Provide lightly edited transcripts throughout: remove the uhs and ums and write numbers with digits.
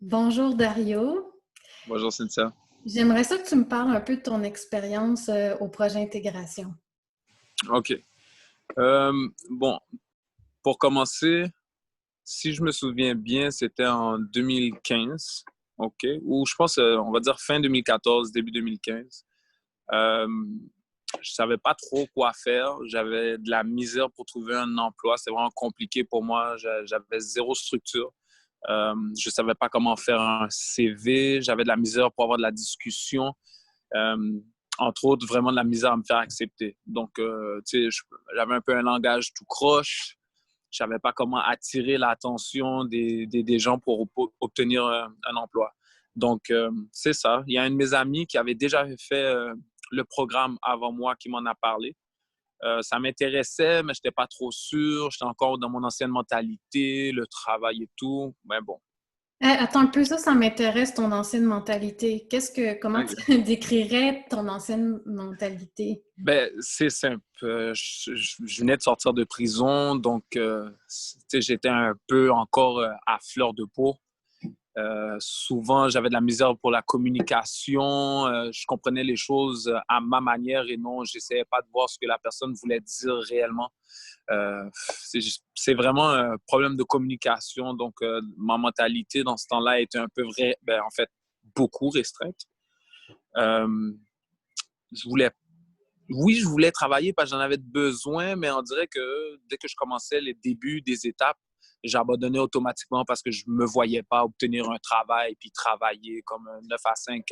Bonjour Dario. Bonjour Cynthia. J'aimerais ça que tu me parles un peu de ton expérience au projet Intégration. OK. Bon, pour commencer, si je me souviens bien, c'était en 2015, OK, ou je pense, on va dire fin 2014, début 2015. Euh, je savais pas trop quoi faire. J'avais de la misère pour trouver un emploi. C'est vraiment compliqué pour moi. J'avais zéro structure. Je savais pas comment faire un CV. J'avais de la misère pour avoir de la discussion. Euh, Entre autres, vraiment de la misère à me faire accepter. Donc, tu sais, j'avais un peu un langage tout croche. Je savais pas comment attirer l'attention des gens pour obtenir un emploi. Donc, c'est ça. Il y a un de mes amis qui avait déjà fait le programme avant moi qui m'en a parlé. Ça m'intéressait, mais je n'étais pas trop sûr. J'étais encore dans mon ancienne mentalité, le travail et tout. Mais bon. Attends un peu, ça m'intéresse ton ancienne mentalité. Comment OK. tu décrirais ton ancienne mentalité? Ben, c'est simple. Je venais de sortir de prison, donc j'étais un peu encore à fleur de peau. Souvent, j'avais de la misère pour la communication. Je comprenais les choses à ma manière et non, j'essayais pas de voir ce que la personne voulait dire réellement. C'est vraiment un problème de communication. Donc, ma mentalité dans ce temps-là était un peu vrai, ben, en fait, beaucoup restreinte. Euh, je voulais Oui, je voulais travailler parce que j'en avais besoin, mais on dirait que dès que je commençais les débuts des étapes, j'abandonnais automatiquement parce que je me voyais pas obtenir un travail puis travailler comme un 9 à 5,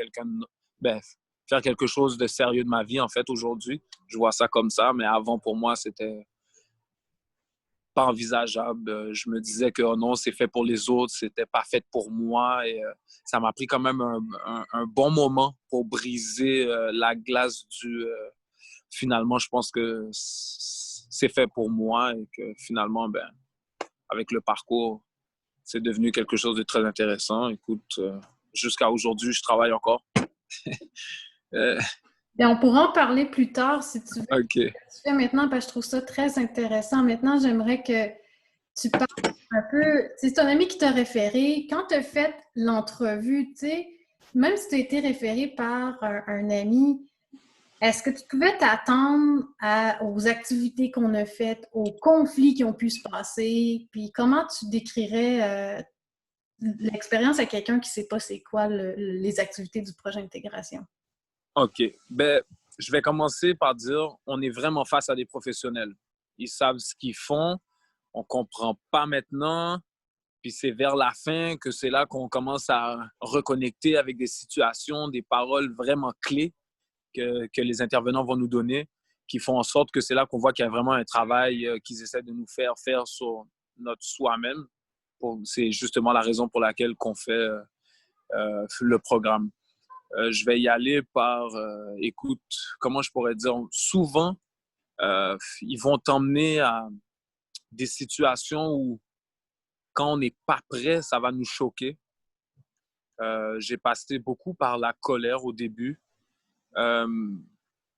ben, faire quelque chose de sérieux de ma vie, en fait, aujourd'hui. Je vois ça comme ça, mais avant, pour moi, c'était pas envisageable. Je me disais que oh non, c'est fait pour les autres, c'était pas fait pour moi. Et ça m'a pris quand même un bon moment pour briser la glace du finalement, je pense que c'est fait pour moi et que finalement, ben, avec le parcours, c'est devenu quelque chose de très intéressant. Écoute, jusqu'à aujourd'hui, je travaille encore. Euh, Et on pourra en parler plus tard si tu veux. OK. Ce que tu fais maintenant, parce que je trouve ça très intéressant. Maintenant, j'aimerais que tu parles un peu. C'est ton ami qui t'a référé. Quand tu as fait l'entrevue, tu sais, même si tu as été référé par un ami, est-ce que tu pouvais t'attendre aux activités qu'on a faites, aux conflits qui ont pu se passer? Puis comment tu décrirais l'expérience à quelqu'un qui ne sait pas c'est quoi les activités du projet intégration? OK. Ben, je vais commencer par dire, on est vraiment face à des professionnels. Ils savent ce qu'ils font. On comprend pas maintenant. Puis c'est vers la fin que c'est là qu'on commence à reconnecter avec des situations, des paroles vraiment clés que les intervenants vont nous donner, qui font en sorte que c'est là qu'on voit qu'il y a vraiment un travail qu'ils essaient de nous faire faire sur notre soi-même. C'est justement la raison pour laquelle qu'on fait le programme. Je vais y aller par, écoute, comment je pourrais dire, souvent, ils vont t'emmener à des situations où, quand on n'est pas prêt, ça va nous choquer. J'ai passé beaucoup par la colère au début. Euh,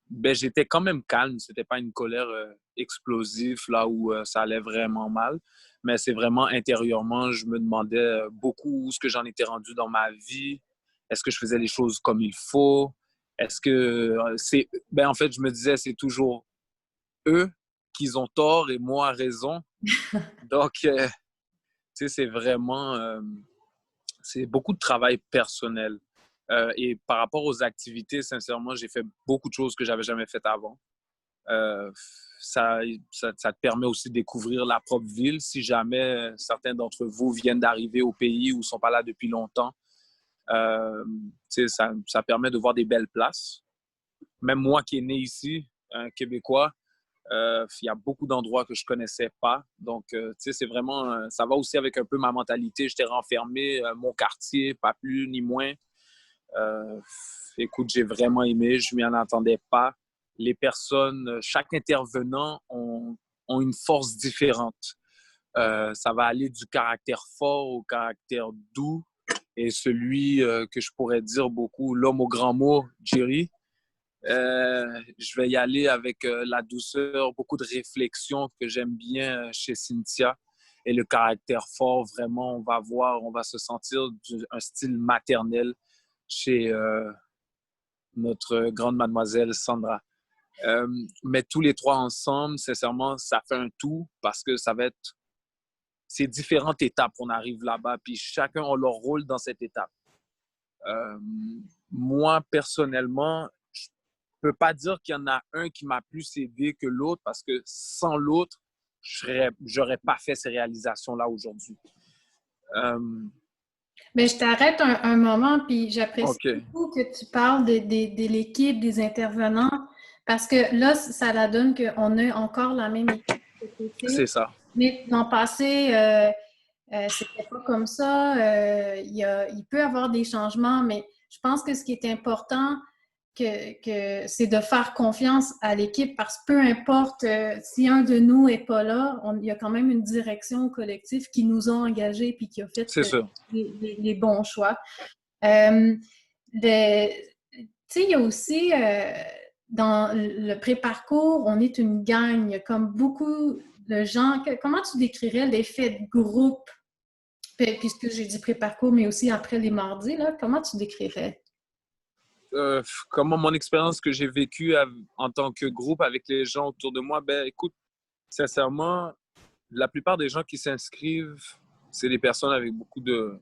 ben, j'étais quand même calme. C'était pas une colère explosive là où ça allait vraiment mal. Mais c'est vraiment intérieurement, je me demandais beaucoup où est-ce que j'en étais rendu dans ma vie. Est-ce que je faisais les choses comme il faut? Est-ce que c'est... Ben, en fait, je me disais, c'est toujours eux qui ont tort et moi raison. Donc, tu sais, c'est vraiment... c'est beaucoup de travail personnel. Et par rapport aux activités, sincèrement, j'ai fait beaucoup de choses que j'avais jamais faites avant. Euh, ça te permet aussi de découvrir la propre ville. Si jamais certains d'entre vous viennent d'arriver au pays ou ne sont pas là depuis longtemps, euh, ça permet de voir des belles places. Même moi qui est né ici, un Québécois, il y a beaucoup d'endroits que je connaissais pas. Donc, c'est vraiment, ça va aussi avec un peu ma mentalité. J'étais renfermé, mon quartier, pas plus ni moins. Euh, Écoute, j'ai vraiment aimé, je m'y en attendais pas. Les personnes, chaque intervenant ont une force différente. Ça va aller du caractère fort au caractère doux. Et celui que je pourrais dire beaucoup, l'homme au grand mot, Jerry, je vais y aller avec la douceur, beaucoup de réflexion que j'aime bien chez Cynthia. et le caractère fort. Vraiment, on va se sentir un style maternel chez notre grande mademoiselle Sandra. Mais tous les trois ensemble, sincèrement, ça fait un tout parce que c'est différentes étapes. On arrive là-bas, puis chacun a leur rôle dans cette étape. Euh, Moi, personnellement, je peux pas dire qu'il y en a un qui m'a plus aidé que l'autre parce que sans l'autre, j'aurais pas fait ces réalisations-là aujourd'hui. Euh, Mais je t'arrête un moment, puis j'apprécie OK, beaucoup que tu parles de l'équipe, des intervenants, parce que là, ça la donne qu'on a encore la même équipe cet c'est été. ça. Mais l'an passé, c'était pas comme ça. Il peut y avoir des changements, mais je pense que ce qui est important, c'est de faire confiance à l'équipe parce que peu importe si un de nous n'est pas là, il y a quand même une direction collective qui nous a engagés puis qui a fait C'est ça. les bons choix. Euh, tu sais, il y a aussi dans le pré-parcours, on est une gang, comme beaucoup de gens. Comment tu décrirais l'effet de groupe, puisque j'ai dit pré-parcours, mais aussi après les mardis, là, comment tu décrirais? Comment mon expérience que j'ai vécue en tant que groupe avec les gens autour de moi, ben écoute, sincèrement, la plupart des gens qui s'inscrivent, c'est des personnes avec beaucoup de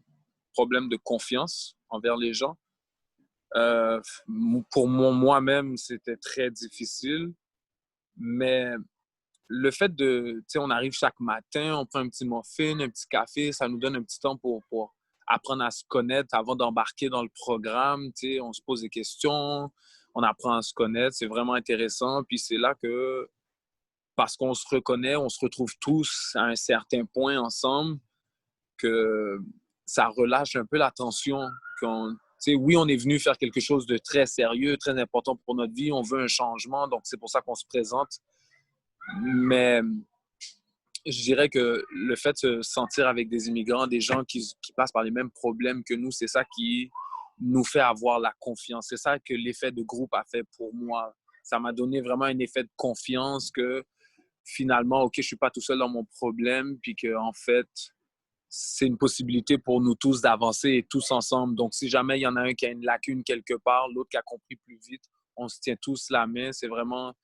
problèmes de confiance envers les gens. Euh, pour moi-même, c'était très difficile, mais le fait de, tu sais, on arrive chaque matin, on prend un petit muffin, un petit café, ça nous donne un petit temps pour apprendre à se connaître avant d'embarquer dans le programme, tu sais, on se pose des questions, on apprend à se connaître, c'est vraiment intéressant, puis c'est là que, parce qu'on se reconnaît, on se retrouve tous à un certain point ensemble, que ça relâche un peu la tension. Oui, on est venu faire quelque chose de très sérieux, très important pour notre vie. On veut un changement, donc c'est pour ça qu'on se présente. Mais je dirais que le fait de se sentir avec des immigrants, des gens qui passent par les mêmes problèmes que nous, c'est ça qui nous fait avoir la confiance. C'est ça que l'effet de groupe a fait pour moi. Ça m'a donné vraiment un effet de confiance que finalement, OK, je ne suis pas tout seul dans mon problème, puis qu'en fait, c'est une possibilité pour nous tous d'avancer et tous ensemble. Donc, si jamais il y en a un qui a une lacune quelque part, l'autre qui a compris plus vite, on se tient tous la main. C'est vraiment...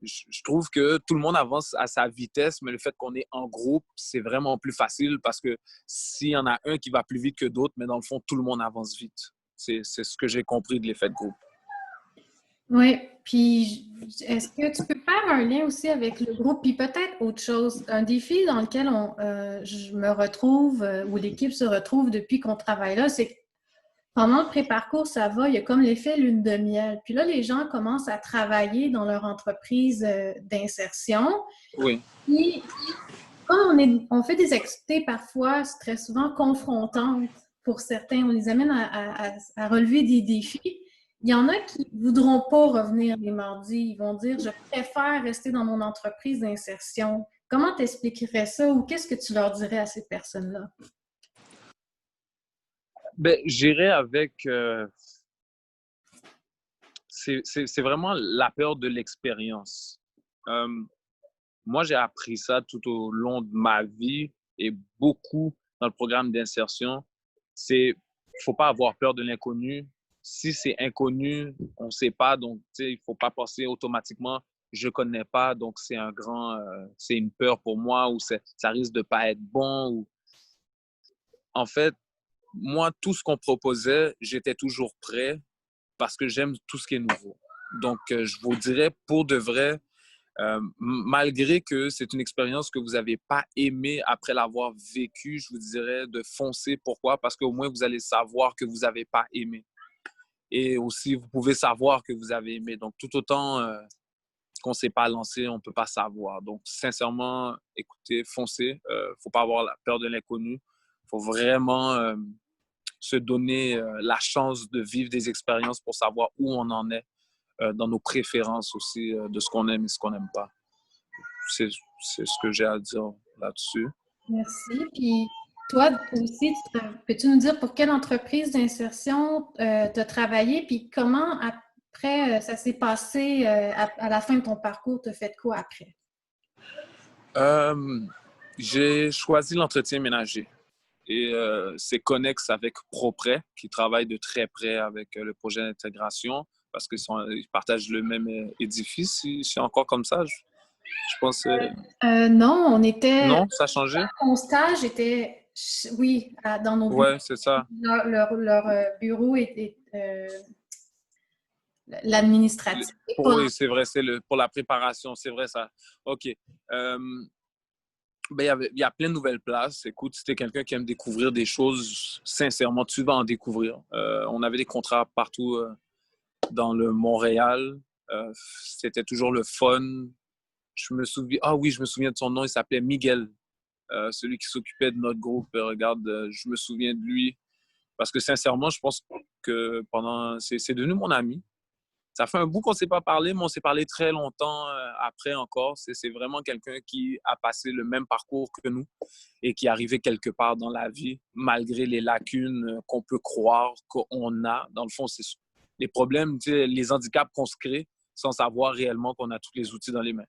Je trouve que tout le monde avance à sa vitesse, mais le fait qu'on est en groupe, c'est vraiment plus facile parce que s'il y en a un qui va plus vite que d'autres, mais dans le fond, tout le monde avance vite. C'est ce que j'ai compris de l'effet de groupe. Oui, puis est-ce que tu peux faire un lien aussi avec le groupe, puis peut-être autre chose, un défi dans lequel je me retrouve, ou l'équipe se retrouve depuis qu'on travaille là, c'est que pendant le pré-parcours, ça va, il y a comme l'effet lune de miel. Puis là, les gens commencent à travailler dans leur entreprise d'insertion. Oui, Puis quand on fait des activités parfois, c'est très souvent confrontantes pour certains, on les amène à relever des défis. Il y en a qui ne voudront pas revenir les mardis. Ils vont dire, je préfère rester dans mon entreprise d'insertion. Comment t'expliquerais ça ou qu'est-ce que tu leur dirais à ces personnes-là? ben, j'irais avec... c'est vraiment la peur de l'expérience. Euh, Moi, j'ai appris ça tout au long de ma vie et beaucoup dans le programme d'insertion. Il ne faut pas avoir peur de l'inconnu. Si c'est inconnu, on ne sait pas, donc il ne faut pas penser automatiquement je ne connais pas, donc c'est une peur pour moi ou ça risque de ne pas être bon. En fait, moi, tout ce qu'on proposait, j'étais toujours prêt parce que j'aime tout ce qui est nouveau. Donc, je vous dirais, pour de vrai, malgré que c'est une expérience que vous n'avez pas aimée après l'avoir vécue, je vous dirais de foncer. Pourquoi? Parce qu'au moins, vous allez savoir que vous n'avez pas aimé. Et aussi, vous pouvez savoir que vous avez aimé. Donc, tout autant qu'on ne s'est pas lancé, on ne peut pas savoir. Donc, sincèrement, écoutez, foncez. Il ne faut pas avoir la peur de l'inconnu. Il faut vraiment se donner la chance de vivre des expériences pour savoir où on en est dans nos préférences aussi de ce qu'on aime et ce qu'on n'aime pas. C'est, c'est ce que j'ai à dire là-dessus. Merci. Puis toi aussi, peux-tu nous dire pour quelle entreprise d'insertion tu as travaillé, puis comment après ça s'est passé à la fin de ton parcours, tu as fait quoi après? Euh, J'ai choisi l'entretien ménager et c'est connexe avec ProPrès qui travaille de très près avec le projet d'intégration parce qu'ils partagent le même édifice. C'est encore comme ça, je pense. Non, on était... Non, ça a changé? Mon stage était, oui, dans nos bureaux. Ouais, c'est ça. Leur bureau était l'administratif. Oui, c'est vrai, pour la préparation, c'est vrai ça. OK. Ben, il y a plein de nouvelles places. Écoute, si t'es quelqu'un qui aime découvrir des choses, sincèrement, tu vas en découvrir. On avait des contrats partout dans le Montréal. C'était toujours le fun. Je me souviens de son nom, il s'appelait Miguel, celui qui s'occupait de notre groupe. Regarde, je me souviens de lui. Parce que sincèrement, je pense que c'est devenu mon ami. Ça fait un bout qu'on ne s'est pas parlé, mais on s'est parlé très longtemps après encore. C'est vraiment quelqu'un qui a passé le même parcours que nous et qui est arrivé quelque part dans la vie, malgré les lacunes qu'on peut croire qu'on a. Dans le fond, c'est les problèmes, les handicaps qu'on se crée sans savoir réellement qu'on a tous les outils dans les mains.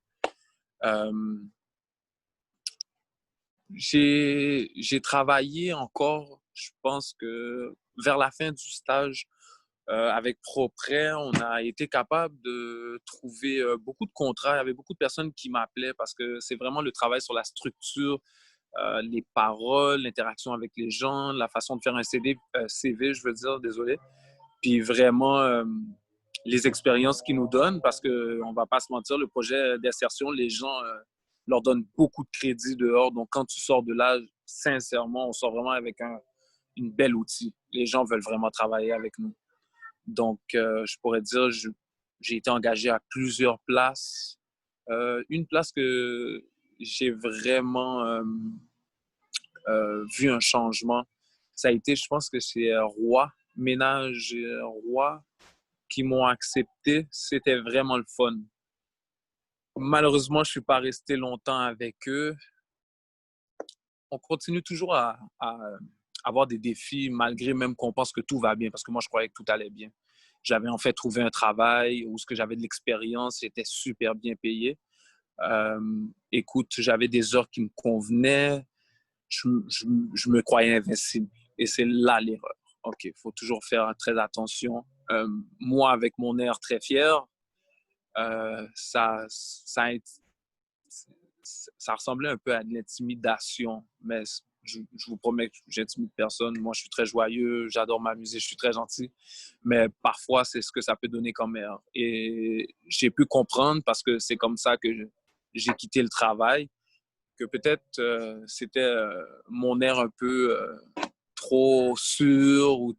Euh, j'ai travaillé encore, je pense que vers la fin du stage, avec ProPrès, on a été capable de trouver beaucoup de contrats. Il y avait beaucoup de personnes qui m'appelaient parce que c'est vraiment le travail sur la structure, les paroles, l'interaction avec les gens, la façon de faire un CV, je veux dire, désolé. Puis vraiment, les expériences qu'ils nous donnent, parce qu'on ne va pas se mentir, le projet d'insertion, les gens leur donnent beaucoup de crédit dehors. Donc, quand tu sors de là, sincèrement, on sort vraiment avec une belle outil. Les gens veulent vraiment travailler avec nous. Donc, je pourrais dire, j'ai été engagé à plusieurs places. Une place que j'ai vraiment vu un changement, ça a été, je pense que c'est Roi, Ménage Roi, qui m'ont accepté. C'était vraiment le fun. Malheureusement, je ne suis pas resté longtemps avec eux. On continue toujours à avoir des défis, malgré même qu'on pense que tout va bien, parce que moi, je croyais que tout allait bien. J'avais en fait trouvé un travail où j'avais de l'expérience, j'étais super bien payé. Écoute, j'avais des heures qui me convenaient, je me croyais invincible. Et c'est là l'erreur. OK, il faut toujours faire très attention. Moi, avec mon air très fier, ça ressemblait un peu à de l'intimidation, mais je vous promets que j'intimide personne. Moi, je suis très joyeux, j'adore m'amuser, je suis très gentil, mais parfois, c'est ce que ça peut donner comme air. Et j'ai pu comprendre, parce que c'est comme ça que j'ai quitté le travail, que peut-être c'était mon air un peu trop sûr, ou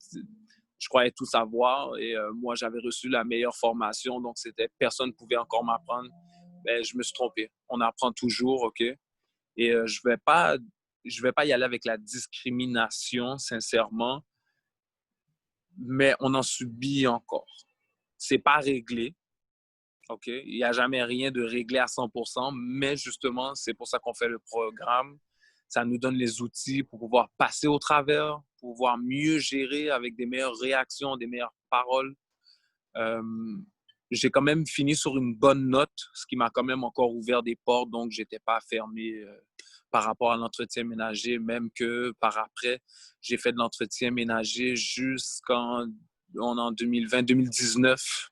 je croyais tout savoir, et moi, j'avais reçu la meilleure formation, donc personne ne pouvait encore m'apprendre. Ben, je me suis trompé. On apprend toujours, OK? Et je vais pas y aller avec la discrimination, sincèrement, mais on en subit encore. C'est pas réglé, OK? Il n'y a jamais rien de réglé à 100%, mais justement, c'est pour ça qu'on fait le programme. Ça nous donne les outils pour pouvoir passer au travers, pour pouvoir mieux gérer avec des meilleures réactions, des meilleures paroles. Euh, j'ai quand même fini sur une bonne note, ce qui m'a quand même encore ouvert des portes, donc je n'étais pas fermé par rapport à l'entretien ménager, même que par après, j'ai fait de l'entretien ménager jusqu'en 2020-2019.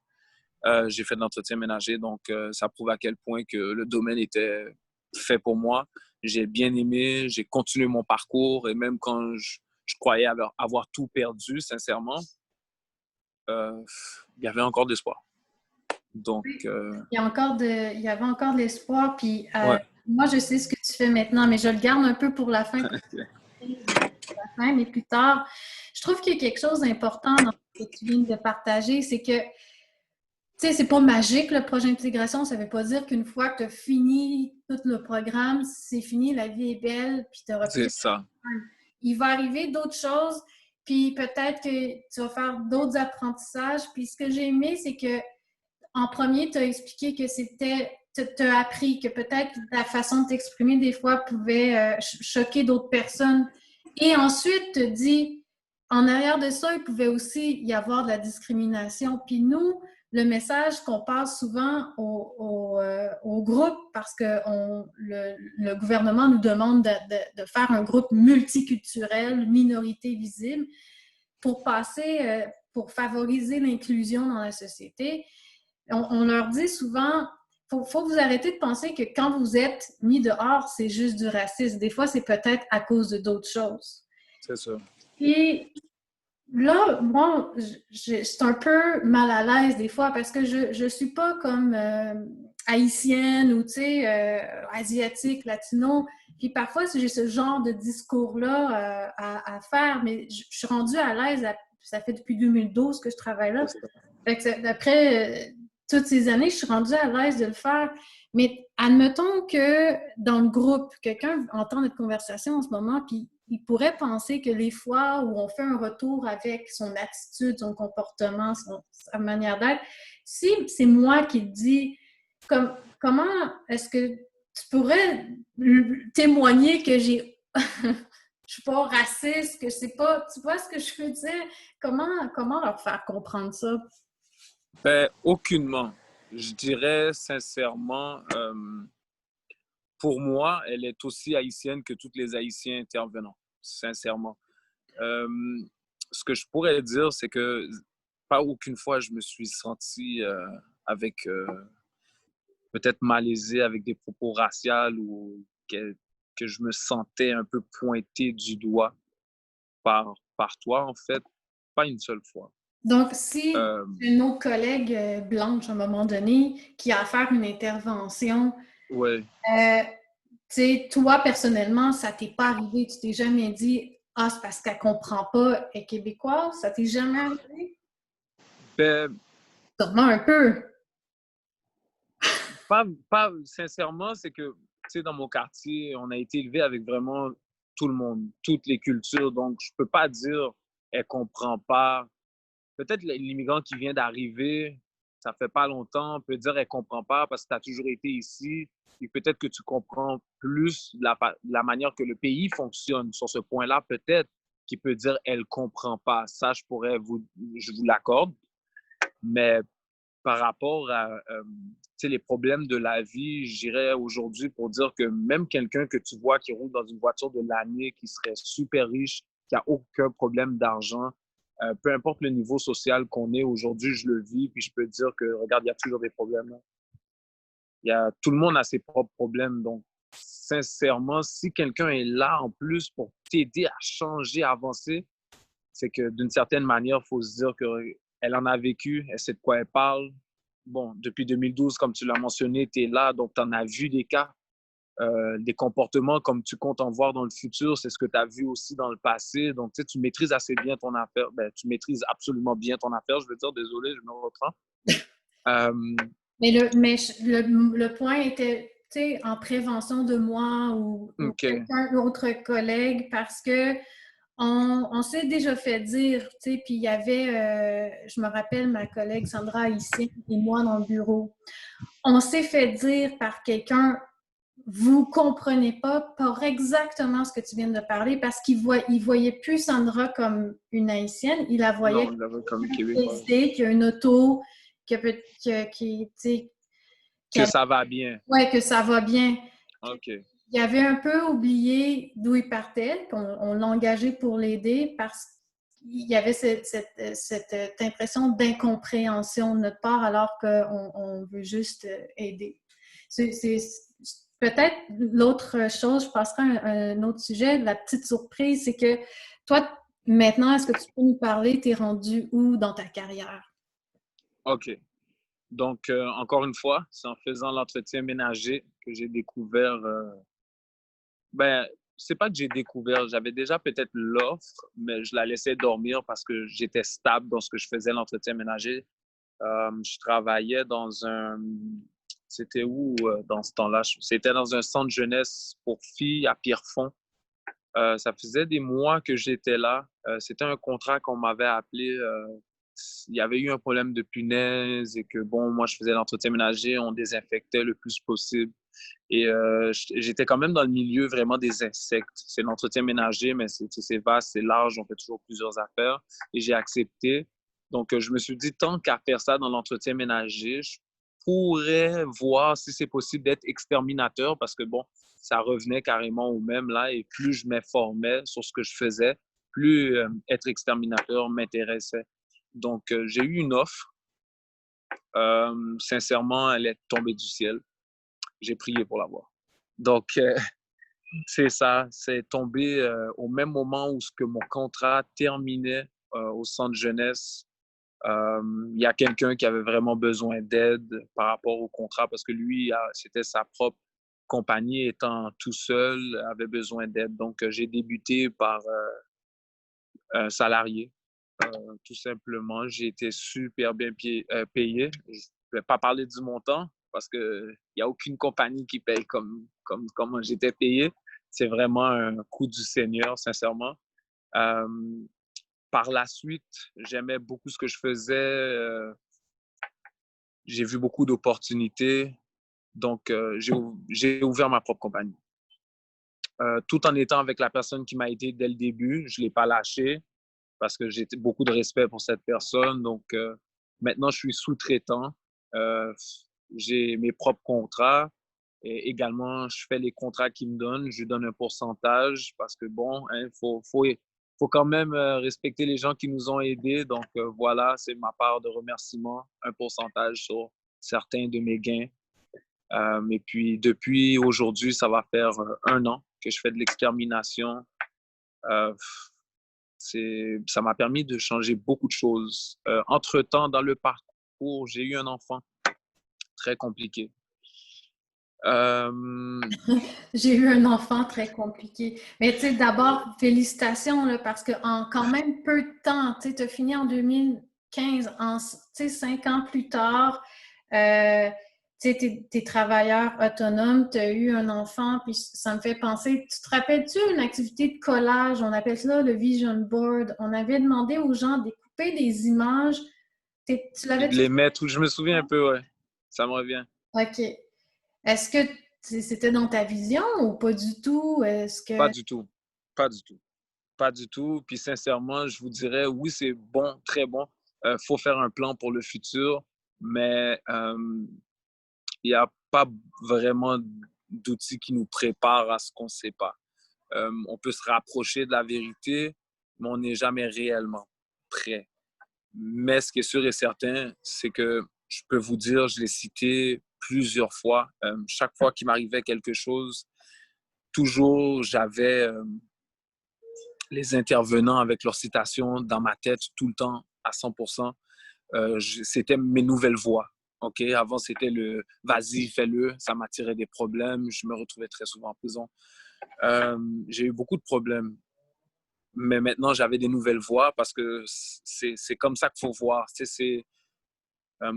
J'ai fait de l'entretien ménager, donc ça prouve à quel point que le domaine était fait pour moi. J'ai bien aimé, j'ai continué mon parcours, et même quand je croyais avoir tout perdu, sincèrement, il y avait encore de l'espoir. Donc, Il y avait encore de l'espoir. Puis ouais. moi, je sais ce que tu fais maintenant, mais je le garde un peu pour la fin. Mais plus tard, je trouve qu'il y a quelque chose d'important dans ce que tu viens de partager, c'est que, tu sais, c'est pas magique le projet d'intégration. Ça veut pas dire qu'une fois que tu as fini tout le programme, c'est fini, la vie est belle, puis tu auras plus C'est de ça. problème. Il va arriver d'autres choses, puis peut-être que tu vas faire d'autres apprentissages. Puis ce que j'ai aimé, c'est que en premier, tu as expliqué que tu as appris que peut-être la façon de t'exprimer des fois pouvait choquer d'autres personnes. Et ensuite, tu dis, en arrière de ça, il pouvait aussi y avoir de la discrimination. Puis nous, le message qu'on passe souvent au groupe parce que le gouvernement nous demande de faire un groupe multiculturel, minorité visible, pour favoriser l'inclusion dans la société. On leur dit souvent, faut vous arrêter de penser que quand vous êtes mis dehors, c'est juste du racisme. Des fois, c'est peut-être à cause de d'autres choses. C'est ça. Et là, moi, je suis un peu mal à l'aise des fois parce que je suis pas comme haïtienne ou, tu sais, asiatique, latino. Puis parfois, j'ai ce genre de discours-là à faire, mais je suis rendue à l'aise. Ça fait depuis 2012 que je travaille là. Fait que après toutes ces années, je suis rendue à l'aise de le faire. Mais admettons que dans le groupe, quelqu'un entend notre conversation en ce moment, puis il pourrait penser que les fois où on fait un retour avec son attitude, son comportement, sa manière d'être, si c'est moi qui te dis comment est-ce que tu pourrais témoigner que je suis pas raciste, que c'est pas... Tu vois ce que je veux dire? Comment leur faire comprendre ça? Ben, aucunement. Je dirais sincèrement, pour moi, elle est aussi haïtienne que tous les Haïtiens intervenants, sincèrement. Euh, Ce que je pourrais dire, c'est que pas aucune fois je me suis senti avec peut-être malaisé avec des propos raciaux ou que je me sentais un peu pointé du doigt par toi, en fait. Pas une seule fois. Donc, si Euh, une autre collègue blanche, à un moment donné, qui a à faire une intervention, ouais. tu sais, toi, personnellement, ça t'est pas arrivé, tu t'es jamais dit « Ah, c'est parce qu'elle comprend pas, elle est québécoise », ça t'est jamais arrivé? Ben, Sûrement un peu. pas sincèrement, c'est que, tu sais, dans mon quartier, on a été élevé avec vraiment tout le monde, toutes les cultures. Donc, je peux pas dire elle comprend pas. Peut-être l'immigrant qui vient d'arriver, ça fait pas longtemps, peut dire elle comprend pas parce que tu as toujours été ici. Et peut-être que tu comprends plus la manière que le pays fonctionne sur ce point-là, peut-être qui peut dire elle comprend pas. Ça, je vous l'accorde. Mais par rapport à les problèmes de la vie, j'irais aujourd'hui pour dire que même quelqu'un que tu vois qui roule dans une voiture de l'année, qui serait super riche, qui n'a aucun problème d'argent, peu importe le niveau social qu'on est aujourd'hui, je le vis, puis je peux dire que, regarde, il y a toujours des problèmes. Là. Tout le monde a ses propres problèmes. Donc, sincèrement, si quelqu'un est là en plus pour t'aider à changer, à avancer, c'est que d'une certaine manière, il faut se dire qu'elle en a vécu, elle sait de quoi elle parle. Bon, depuis 2012, comme tu l'as mentionné, tu es là, donc tu en as vu des cas, des comportements comme tu comptes en voir dans le futur, c'est ce que tu as vu aussi dans le passé. Donc, tu sais, tu maîtrises assez bien ton affaire. Ben, tu maîtrises absolument bien ton affaire, je veux dire, désolé, je me reprends. Mais le point était, tu sais, en prévention de moi ou OK. quelqu'un d'autre collègue parce que on s'est déjà fait dire, tu sais, puis il y avait, je me rappelle ma collègue Sandra ici et moi dans le bureau, on s'est fait dire par quelqu'un, vous comprenez pas pour exactement ce que tu viens de parler parce il voyait plus Sandra comme une Haïtienne, il la voyait Non, on l'avait comme québécois. qui a une auto, qui, tu sais, Que ça va bien. ouais, que ça va bien. OK. Il avait un peu oublié d'où il partait, qu'on l'a engagé pour l'aider parce qu'il y avait cette impression d'incompréhension de notre part alors qu'on veut juste aider. C'est peut-être l'autre chose, je passerai à un autre sujet, la petite surprise, c'est que toi, maintenant, est-ce que tu peux nous parler, t'es rendu où dans ta carrière? OK. Donc, encore une fois, c'est en faisant l'entretien ménager que j'ai découvert. Ben, c'est pas que j'ai découvert, j'avais déjà peut-être l'offre, mais je la laissais dormir parce que j'étais stable dans ce que je faisais, l'entretien ménager. Je travaillais dans un. C'était où dans ce temps-là? C'était dans un centre jeunesse pour filles à Pierrefonds. Ça faisait des mois que j'étais là. C'était un contrat qu'on m'avait appelé. Il y avait eu un problème de punaise et que, bon, moi, je faisais l'entretien ménager, on désinfectait le plus possible. Et j'étais quand même dans le milieu vraiment des insectes. C'est l'entretien ménager, mais c'est vaste, c'est large, on fait toujours plusieurs affaires. Et j'ai accepté. Donc, je me suis dit, tant qu'à faire ça dans l'entretien ménager, je pourrais voir si c'est possible d'être exterminateur parce que, bon, ça revenait carrément au même là. Et plus je m'informais sur ce que je faisais, plus être exterminateur m'intéressait. Donc, j'ai eu une offre. Sincèrement, elle est tombée du ciel. J'ai prié pour l'avoir. Donc, c'est ça. C'est tombé au même moment où ce que mon contrat terminait au centre jeunesse. Il y a quelqu'un qui avait vraiment besoin d'aide par rapport au contrat parce que lui, c'était sa propre compagnie, étant tout seul, avait besoin d'aide. Donc, j'ai débuté par un salarié, tout simplement. J'ai été super bien payé. Je ne vais pas parler du montant parce qu'il n'y a aucune compagnie qui paye comme j'étais payé. C'est vraiment un coup du Seigneur, sincèrement. Euh, Par la suite, j'aimais beaucoup ce que je faisais. J'ai vu beaucoup d'opportunités. Donc, j'ai ouvert ma propre compagnie. Tout en étant avec la personne qui m'a aidé dès le début. Je ne l'ai pas lâché parce que j'ai beaucoup de respect pour cette personne. Donc, maintenant, je suis sous-traitant. Euh, j'ai mes propres contrats. Et également, je fais les contrats qu'ils me donnent. Je lui donne un pourcentage parce que, bon, il faut quand même respecter les gens qui nous ont aidés. Donc, voilà, c'est ma part de remerciement, un pourcentage sur certains de mes gains. Et puis, depuis aujourd'hui, ça va faire 1 an que je fais de l'extermination. Euh, Ça m'a permis de changer beaucoup de choses. Entre-temps, dans le parcours, j'ai eu un enfant très compliqué. J'ai eu un enfant très compliqué. Mais tu sais, d'abord, félicitations, là, parce qu'en quand même peu de temps, tu sais, tu as fini en 2015, tu sais, 5 ans plus tard, tu sais, t'es travailleur autonome, tu as eu un enfant, puis ça me fait penser, tu te rappelles-tu une activité de collage, on appelle ça le vision board, on avait demandé aux gens de découper des images, tu Puis de l'avais-tu les fait? mettre où je me souviens un peu, ouais. Ça me revient. OK. Est-ce que c'était dans ta vision ou pas du tout? Est-ce Pas que... du tout. Pas du tout. Pas du tout. Puis sincèrement, je vous dirais, oui, c'est bon, très bon. Faut faire un plan pour le futur, mais il n'y a pas vraiment d'outils qui nous préparent à ce qu'on ne sait pas. On peut se rapprocher de la vérité, mais on n'est jamais réellement prêt. Mais ce qui est sûr et certain, c'est que je peux vous dire, je l'ai cité plusieurs fois, chaque fois qu'il m'arrivait quelque chose, toujours j'avais les intervenants avec leurs citations dans ma tête tout le temps à 100%. C'était mes nouvelles voix. OK? Avant, c'était le vas-y, fais-le. Ça m'attirait des problèmes. Je me retrouvais très souvent en prison. J'ai eu beaucoup de problèmes. Mais maintenant, j'avais des nouvelles voix parce que c'est comme ça qu'il faut voir. Tu sais,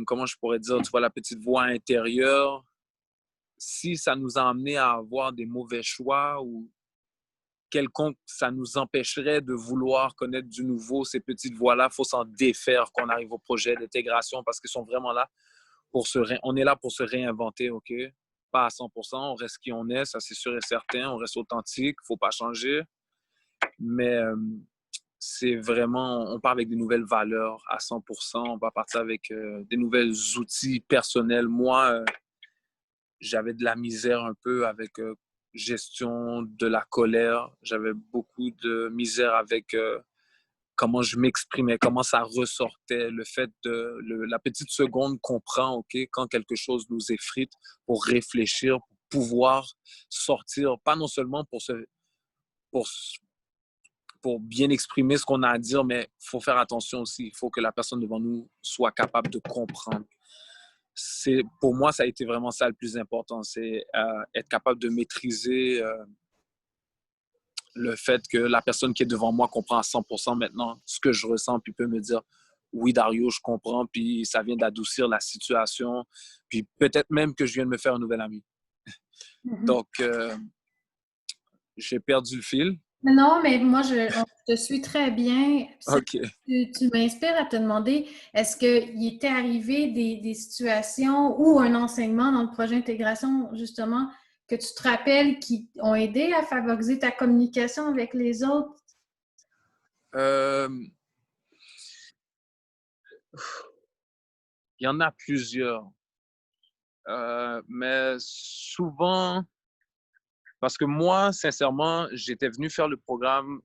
comment je pourrais dire, tu vois, la petite voix intérieure. Si ça nous a amené à avoir des mauvais choix ou quelconque, ça nous empêcherait de vouloir connaître du nouveau, ces petites voix-là, il faut s'en défaire quand on arrive au projet d'intégration parce qu'ils sont vraiment là on est là pour se réinventer, OK? Pas à 100%, on reste qui on est, ça c'est sûr et certain, on reste authentique, il ne faut pas changer, mais c'est vraiment, on part avec des nouvelles valeurs à 100%, on va partir avec des nouvelles outils personnels. Moi, j'avais de la misère un peu avec gestion de la colère. J'avais beaucoup de misère avec comment je m'exprimais, comment ça ressortait. Le fait de la petite seconde qu'on prend, OK, quand quelque chose nous effrite, pour réfléchir, pour pouvoir sortir, pas non seulement pour, pour bien exprimer ce qu'on a à dire, mais il faut faire attention aussi. Il faut que la personne devant nous soit capable de comprendre. Pour moi, ça a été vraiment ça le plus important, c'est être capable de maîtriser le fait que la personne qui est devant moi comprend à 100% maintenant ce que je ressens, puis peut me dire, oui, Dario, je comprends, puis ça vient d'adoucir la situation, puis peut-être même que je viens de me faire un nouvel ami. Mhm. Donc, j'ai perdu le fil. Mais non, mais moi, je te suis très bien. OK. Tu m'inspires à te demander, est-ce qu'il était arrivé des situations ou un enseignement dans le projet d'intégration, justement, que tu te rappelles qui ont aidé à favoriser ta communication avec les autres? Euh, Il y en a plusieurs, mais souvent, parce que moi, sincèrement, j'étais venu faire le programme,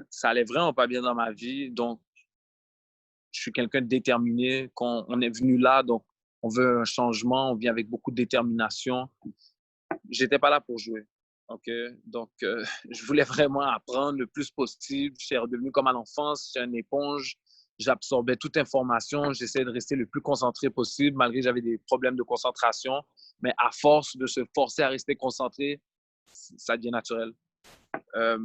ça allait vraiment pas bien dans ma vie, donc je suis quelqu'un de déterminé. Quand on est venu là, donc on veut un changement, on vient avec beaucoup de détermination. J'étais pas là pour jouer. OK? Donc, je voulais vraiment apprendre le plus possible. J'étais redevenu comme à l'enfance, j'étais une éponge. J'absorbais toute information. J'essayais de rester le plus concentré possible, malgré que j'avais des problèmes de concentration. Mais à force de se forcer à rester concentré, ça devient naturel. Euh,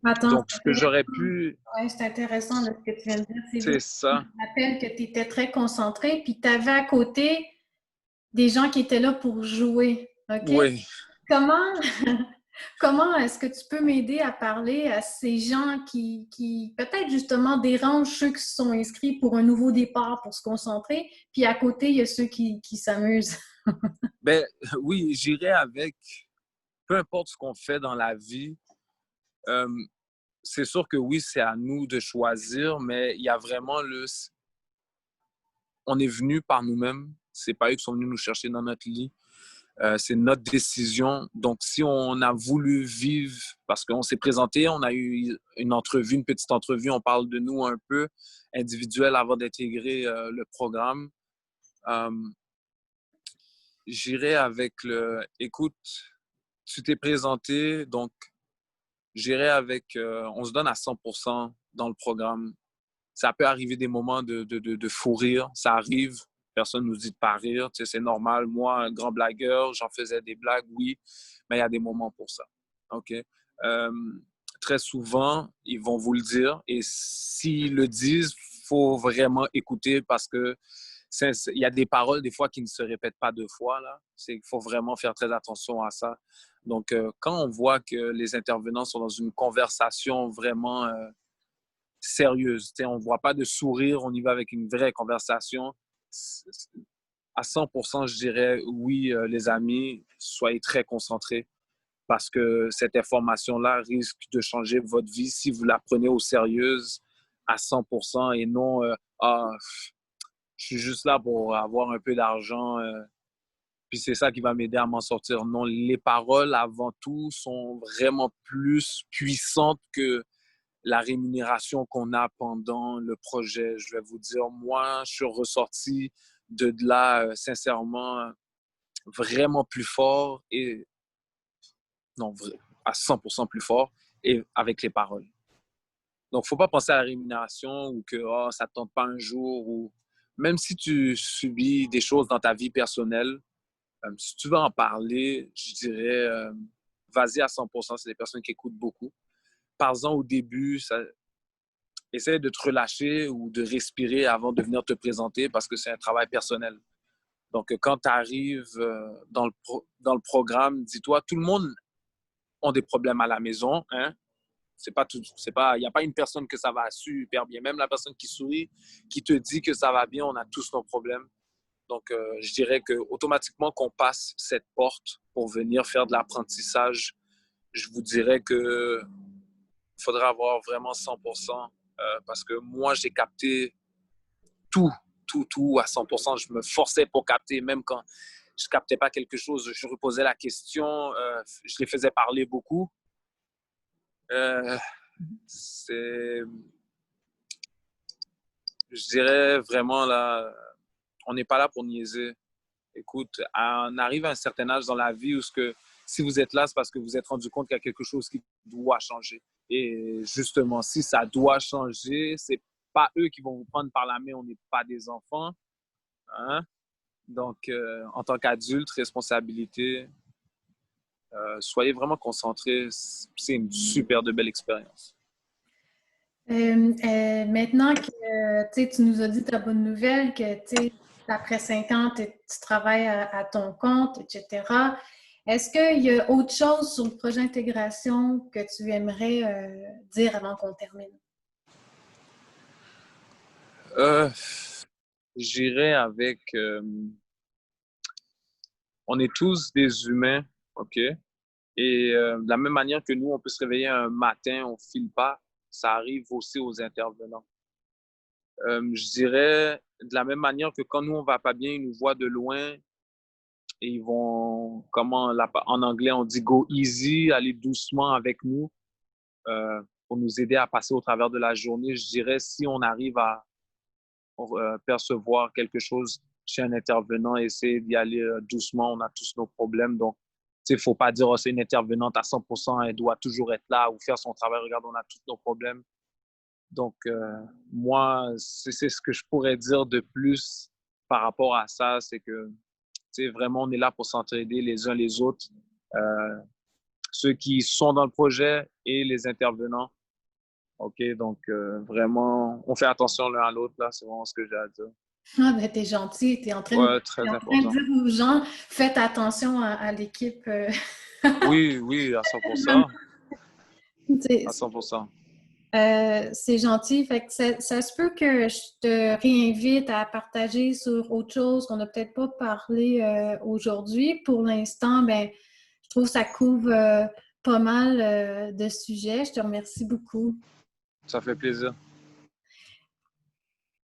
Attends, donc, ce que j'aurais pu, ouais, c'est intéressant là, ce que tu viens de dire. C'est vrai. c'est ça. Je me rappelle que tu étais très concentré, puis tu avais à côté des gens qui étaient là pour jouer. OK? Oui. Comment, comment est-ce que tu peux m'aider à parler à ces gens qui peut-être justement dérangent ceux qui se sont inscrits pour un nouveau départ pour se concentrer, puis à côté, il y a ceux qui s'amusent. Ben, oui, j'irai avec, peu importe ce qu'on fait dans la vie, euh, c'est sûr que oui, c'est à nous de choisir, mais il y a vraiment on est venu par nous-mêmes. C'est pas eux qui sont venus nous chercher dans notre lit. C'est notre décision. Donc, si on a voulu vivre, parce qu'on s'est présenté, on a eu une entrevue, une petite entrevue, on parle de nous un peu individuel avant d'intégrer le programme. Euh, J'irai avec écoute, tu t'es présenté, donc j'irai avec, on se donne à 100% dans le programme. Ça peut arriver des moments de fou rire, ça arrive. Personne ne nous dit de pas rire, tu sais, c'est normal. Moi, un grand blagueur, j'en faisais des blagues, oui, mais il y a des moments pour ça. OK? Euh, Très souvent, ils vont vous le dire et s'ils le disent, il faut vraiment écouter parce que il y a des paroles des fois qui ne se répètent pas deux fois. Là. Il faut vraiment faire très attention à ça. Donc, quand on voit que les intervenants sont dans une conversation vraiment sérieuse, on ne voit pas de sourire, on y va avec une vraie conversation, à 100%, je dirais oui, les amis, soyez très concentrés parce que cette information-là risque de changer votre vie si vous la prenez au sérieux à 100% et non ah, je suis juste là pour avoir un peu d'argent, puis c'est ça qui va m'aider à m'en sortir. Non, les paroles, avant tout, sont vraiment plus puissantes que la rémunération qu'on a pendant le projet. Je vais vous dire, moi, je suis ressorti de là, sincèrement, vraiment plus fort et, non, à 100% plus fort et avec les paroles. Donc, faut pas penser à la rémunération ou que oh, ça ne tente pas un jour ou même si tu subis des choses dans ta vie personnelle, si tu veux en parler, je dirais vas-y à 100%. C'est des personnes qui écoutent beaucoup. Parle-en au début, essaie de te relâcher ou de respirer avant de venir te présenter parce que c'est un travail personnel. Donc, quand tu arrives dans le programme, dis-toi, tout le monde a des problèmes à la maison. Hein? Il n'y a pas une personne que ça va super bien. Même la personne qui sourit, qui te dit que ça va bien, on a tous nos problèmes. Donc, je dirais qu'automatiquement qu'on passe cette porte pour venir faire de l'apprentissage, je vous dirais que faudra avoir vraiment 100% parce que moi, j'ai capté tout, tout à 100%. Je me forçais pour capter, même quand je ne captais pas quelque chose, je reposais la question, je les faisais parler beaucoup. Euh, c'est, je dirais vraiment là, on n'est pas là pour niaiser. Écoute, on arrive à un certain âge dans la vie où si vous êtes là, c'est parce que vous êtes rendu compte qu'il y a quelque chose qui doit changer. Et justement, si ça doit changer, c'est pas eux qui vont vous prendre par la main, on n'est pas des enfants. Hein? Donc, en tant qu'adulte, responsabilité, soyez vraiment concentrés. C'est une super de belle expérience. Maintenant que tu nous as dit ta bonne nouvelle, que après 5 ans, tu travailles à ton compte, etc. Est-ce qu'il y a autre chose sur le projet intégration que tu aimerais dire avant qu'on termine? Euh, J'irai avec... on est tous des humains, OK? Et de la même manière que nous, on peut se réveiller un matin, on ne file pas, ça arrive aussi aux intervenants. Je dirais de la même manière que quand nous, on va pas bien, ils nous voient de loin et ils vont, en anglais, on dit go easy, aller doucement avec nous pour nous aider à passer au travers de la journée. Je dirais si on arrive à percevoir quelque chose chez un intervenant, essayer d'y aller doucement, on a tous nos problèmes. Donc, il ne faut pas dire oh, c'est une intervenante à 100%, elle doit toujours être là ou faire son travail. Regarde, on a tous nos problèmes. Donc, moi, c'est ce que je pourrais dire de plus par rapport à ça, c'est que vraiment, on est là pour s'entraider les uns les autres, ceux qui sont dans le projet et les intervenants. OK, donc vraiment, on fait attention l'un à l'autre, là, c'est vraiment ce que j'ai à dire. Ah, ben, t'es gentil, Ouais, t'es très en train de important. dire aux gens, faites attention à l'équipe. Oui, oui, à 100%. C'est À 100%. c'est gentil. Fait que ça se peut que je te réinvite à partager sur autre chose qu'on n'a peut-être pas parlé aujourd'hui. Pour l'instant, ben, je trouve que ça couvre pas mal de sujets. Je te remercie beaucoup. Ça fait plaisir.